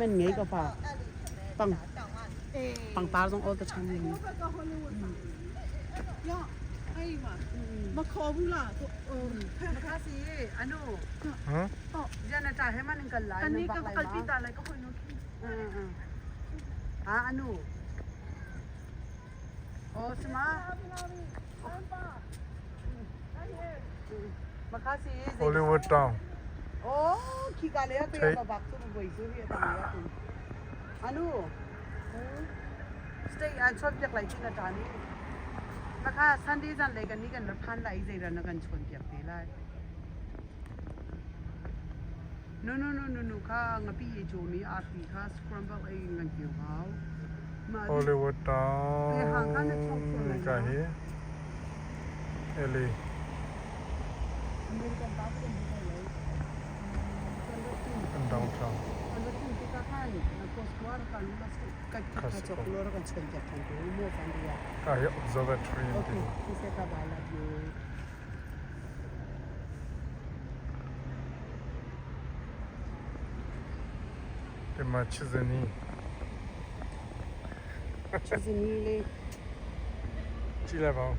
มันไงก็ฟ้าปังปังปลาต้องเอาแต่ชั้นนี้ย่อไอ้มาขอบุล่ะมาค่าสิอันนู้ฮะยันจ่ายให้มันกันหลาย อันนี้ก็กันพี่ตาอะไรก็คนนู้นอันนู้โอ้สมามาค่าสิ Hollywood Town โอ้ขี้กาเลยไปเอาบักสู้ไปสู้ที่ตรงนี้อันนู้สเตย์อันชอบจากไหนที่นาจานี่มาค่าซันดี้จันเลยกันนี่กันรถพันไหลใจรันกันชนเกียบตีไล่นู่ค่ะงั้นพี่โจนี่อาร์ตีค่ะสครัมเบิลเองงั้นเกี่ยวเขา Hollywood Town ก็เหี้ยLA เป็น downtown อันนั้นคือที่ข้างแล้วก็สควอตกันแล้วก็กัดจกลัวกันชนเกียบกันดูมั่วฟันดีอ่ะ ก็เหี้ย observatory โอเคที่เซตาบาลาอยู่ ဒီမှာချစ်စနီး ချစ်စနီးလေး ကြည့်လိုက်ပါဦး